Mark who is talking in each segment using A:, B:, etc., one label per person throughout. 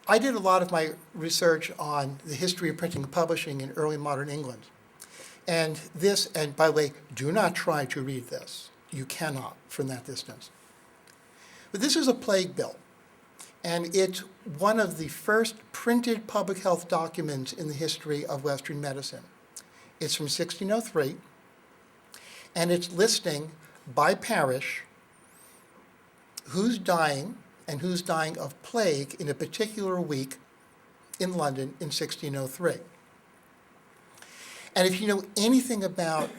A: I did a lot of my research on the history of printing and publishing in early modern England. And this, and by the way, do not try to read this. You cannot from that distance. But this is a plague bill. And it's one of the first printed public health documents in the history of Western medicine. It's from 1603, and it's listing by parish who's dying and who's dying of plague in a particular week in London in 1603. And if you know anything about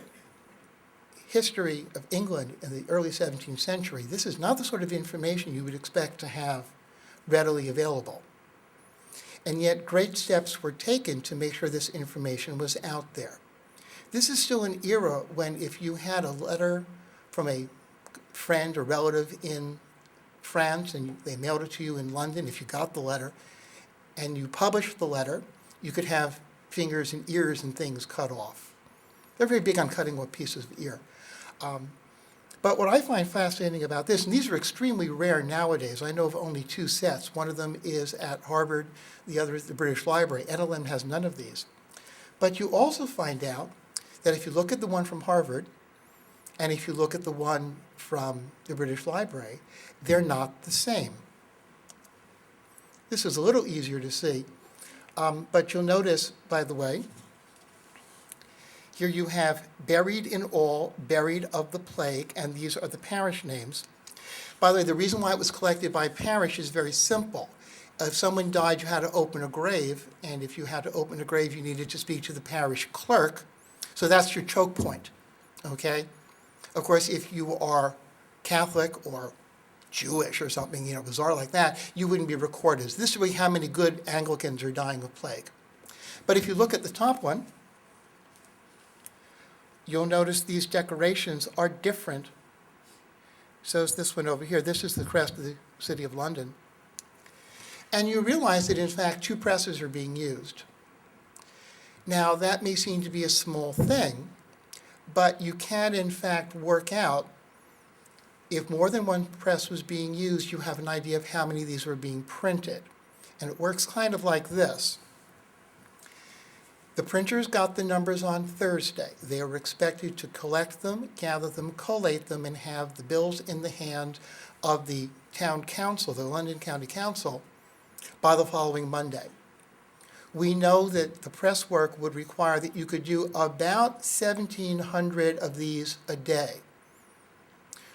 A: history of England in the early 17th century, this is not the sort of information you would expect to have readily available. And yet great steps were taken to make sure this information was out there. This is still an era when if you had a letter from a friend or relative in France and they mailed it to you in London, if you got the letter, and you published the letter, you could have fingers and ears and things cut off. They're very big on cutting off pieces of ear. But what I find fascinating about this, and these are extremely rare nowadays, I know of only two sets. One of them is at Harvard, the other is the British Library. NLM has none of these. But you also find out that if you look at the one from Harvard, and if you look at the one from the British Library, they're not the same. This is a little easier to see, but you'll notice, by the way, here you have buried in all, buried of the plague, and these are the parish names. By the way, the reason why it was collected by parish is very simple. If someone died, you had to open a grave, and if you had to open a grave, you needed to speak to the parish clerk. So that's your choke point, okay? Of course, if you are Catholic or Jewish or something, bizarre like that, you wouldn't be recorded. This is how many good Anglicans are dying of plague. But if you look at the top one, you'll notice these decorations are different. So is this one over here. This is the crest of the City of London. And you realize that, in fact, two presses are being used. Now, that may seem to be a small thing, but you can, in fact, work out if more than one press was being used, you have an idea of how many of these were being printed. And it works kind of like this. The printers got the numbers on Thursday. They were expected to collect them, gather them, collate them, and have the bills in the hand of the town council, the London County Council, by the following Monday. We know that the press work would require that you could do about 1,700 of these a day.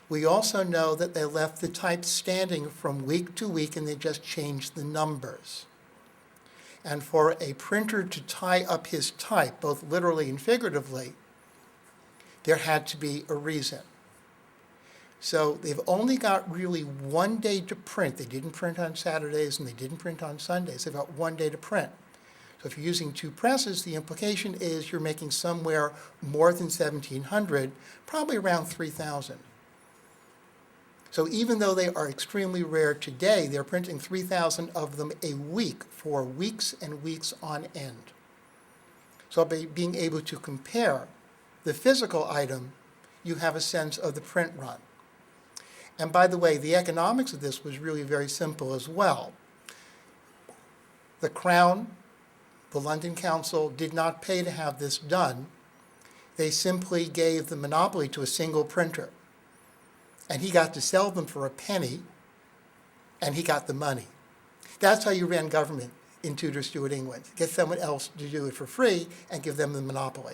A: We also know that they left the type standing from week to week and they just changed the numbers. And for a printer to tie up his type, both literally and figuratively, there had to be a reason. So they've only got really 1 day to print. They didn't print on Saturdays and they didn't print on Sundays. They've got 1 day to print. So if you're using two presses, the implication is you're making somewhere more than 1,700, probably around 3,000. So even though they are extremely rare today, they're printing 3,000 of them a week for weeks and weeks on end. So by being able to compare the physical item, you have a sense of the print run. And by the way, the economics of this was really very simple as well. The Crown, the London Council, did not pay to have this done. They simply gave the monopoly to a single printer. And he got to sell them for a penny, and he got the money. That's how you ran government in Tudor Stuart England. Get someone else to do it for free and give them the monopoly.